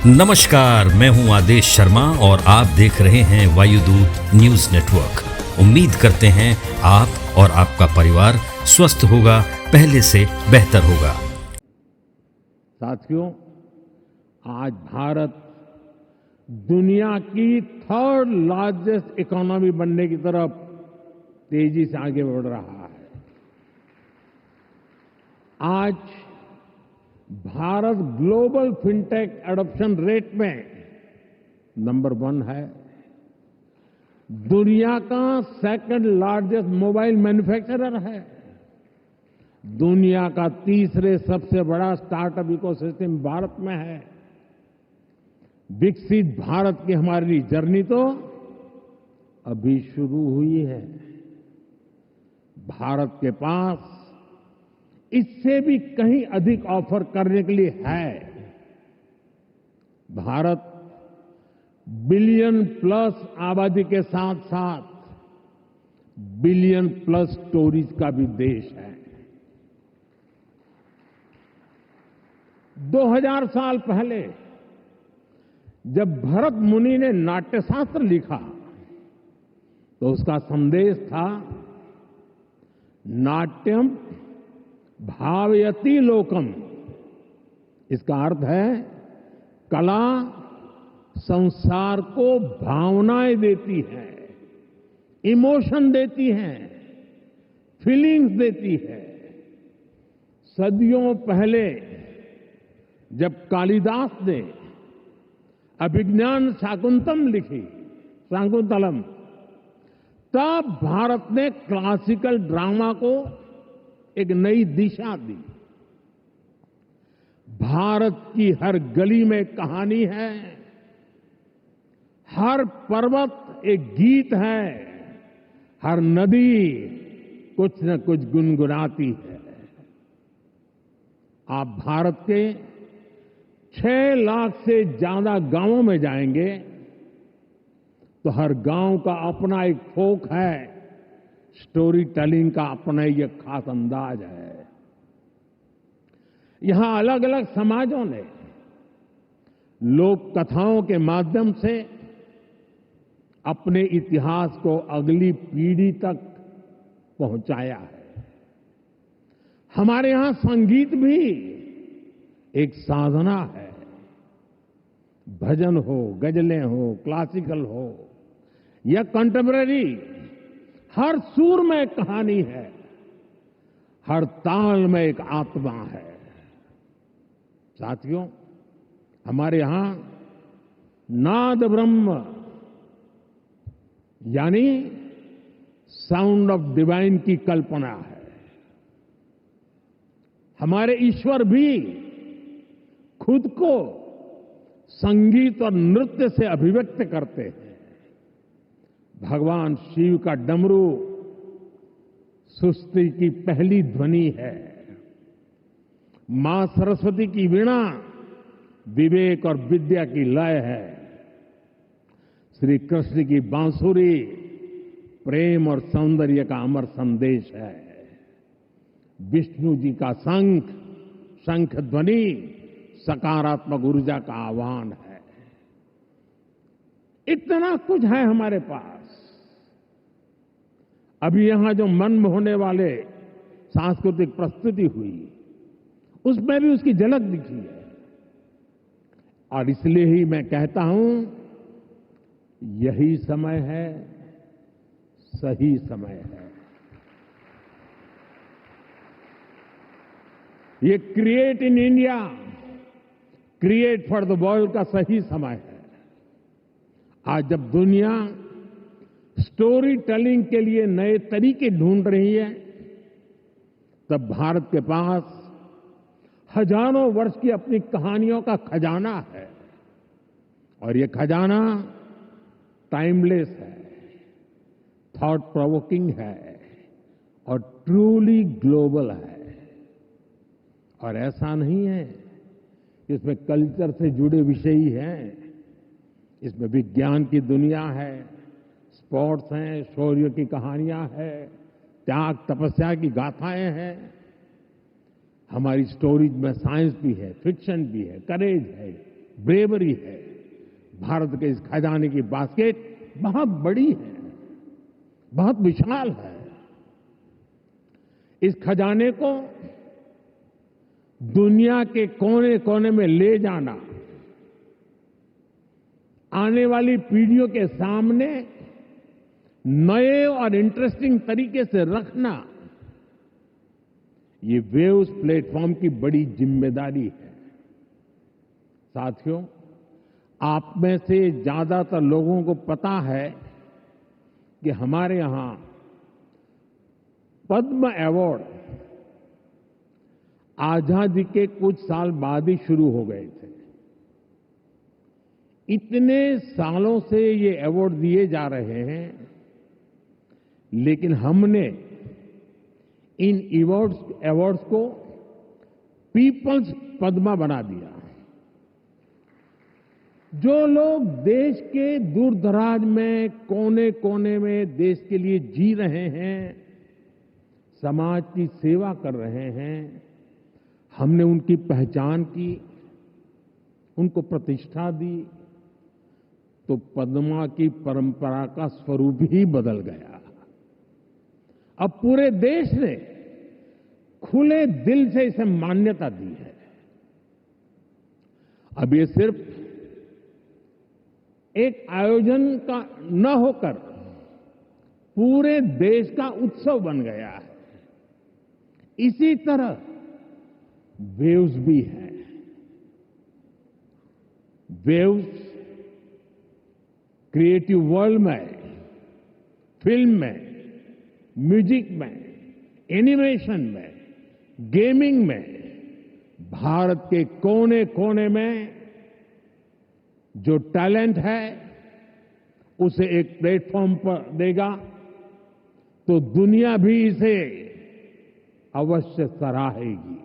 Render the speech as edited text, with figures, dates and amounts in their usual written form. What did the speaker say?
नमस्कार, मैं हूं आदेश शर्मा और आप देख रहे हैं वायुदूत न्यूज नेटवर्क। उम्मीद करते हैं आप और आपका परिवार स्वस्थ होगा, पहले से बेहतर होगा। साथियों, आज भारत दुनिया की थर्ड लार्जेस्ट इकोनॉमी बनने की तरफ तेजी से आगे बढ़ रहा है। आज Bharat global fintech adoption rate में नंबर 1 है। दुनिया का सेकंड लार्जेस्ट मोबाइल मैन्युफैक्चरर है। दुनिया का तीसरे सबसे बड़ा स्टार्टअप इकोसिस्टम भारत में है। विकसित भारत की हमारी जर्नी तो अभी शुरू हुई है। भारत के पास इससे भी कहीं अधिक ऑफर करने के लिए है। भारत बिलियन प्लस आबादी के साथ साथ बिलियन प्लस स्टोरीज का भी देश है। 2000 साल पहले जब भरत मुनि ने नाट्यशास्त्र लिखा तो उसका संदेश था, नाट्यम भावयति लोकम। इसका अर्थ है कला संसार को भावनाएं देती है, इमोशन देती है, फीलिंग्स देती है। सदियों पहले जब कालिदास ने अभिज्ञान शाकुंतलम, तब भारत ने क्लासिकल ड्रामा को एक नई दिशा दी। भारत की हर गली में कहानी है, हर पर्वत एक गीत है, हर नदी कुछ न कुछ गुनगुनाती है। आप भारत के 6 लाख से ज्यादा गांवों में जाएंगे तो हर गांव का अपना एक फोक है, स्टोरी टेलिंग का अपना ही एक खास अंदाज है। यहां अलग अलग समाजों ने लोक कथाओं के माध्यम से अपने इतिहास को अगली पीढ़ी तक पहुंचाया है। हमारे यहां संगीत भी एक साधना है। भजन हो, गजलें हो, क्लासिकल हो या कंटेम्पररी, हर सुर में एक कहानी है, हर ताल में एक आत्मा है। साथियों, हमारे यहां नाद ब्रह्म यानी साउंड ऑफ डिवाइन की कल्पना है। हमारे ईश्वर भी खुद को संगीत और नृत्य से अभिव्यक्त करते हैं। भगवान शिव का डमरू सृष्टि की पहली ध्वनि है। मां सरस्वती की वीणा विवेक और विद्या की लय है। श्री कृष्ण की बांसुरी प्रेम और सौंदर्य का अमर संदेश है। विष्णु जी का शंख ध्वनि सकारात्मक ऊर्जा का आह्वान है। इतना कुछ है हमारे पास। अभी यहां जो मन मोहने वाले सांस्कृतिक प्रस्तुति हुई, उसमें भी उसकी झलक दिखी है। और इसलिए ही मैं कहता हूं, यही समय है, सही समय है। ये create in India, create for the world का सही समय है। आज जब दुनिया स्टोरी टेलिंग के लिए नए तरीके ढूंढ रही है, तब भारत के पास हजारों वर्ष की अपनी कहानियों का खजाना है। और ये खजाना टाइमलेस है, थॉट प्रोवोकिंग है और ट्रूली ग्लोबल है। और ऐसा नहीं है कि इसमें कल्चर से जुड़े विषय ही हैं। इसमें विज्ञान की दुनिया है, स्पोर्ट्स हैं, शौर्य की कहानियां हैं, त्याग तपस्या की गाथाएं हैं। हमारी स्टोरीज में साइंस भी है, फिक्शन भी है, करेज है, ब्रेवरी है। भारत के इस खजाने की बास्केट बहुत बड़ी है, बहुत विशाल है। इस खजाने को दुनिया के कोने कोने में ले जाना, आने वाली पीढ़ियों के सामने नए और इंटरेस्टिंग तरीके से रखना, ये वेव्स प्लेटफॉर्म की बड़ी जिम्मेदारी है। साथियों, आप में से ज्यादातर लोगों को पता है कि हमारे यहां पद्म अवार्ड आजादी के कुछ साल बाद ही शुरू हो गए थे। इतने सालों से ये अवार्ड दिए जा रहे हैं, लेकिन हमने इन अवार्ड्स को पीपल्स पद्मा बना दिया। जो लोग देश के दूर दराज में कोने कोने में देश के लिए जी रहे हैं, समाज की सेवा कर रहे हैं, हमने उनकी पहचान की, उनको प्रतिष्ठा दी, तो पद्मा की परंपरा का स्वरूप ही बदल गया। अब पूरे देश ने खुले दिल से इसे मान्यता दी है। अब ये सिर्फ एक आयोजन का न होकर पूरे देश का उत्सव बन गया है। इसी तरह वेव्स भी है। वेव्स क्रिएटिव वर्ल्ड में, फिल्म में, म्यूजिक में, एनिमेशन में, गेमिंग में भारत के कोने कोने में जो टैलेंट है उसे एक प्लेटफॉर्म पर देगा, तो दुनिया भी इसे अवश्य सराहेगी।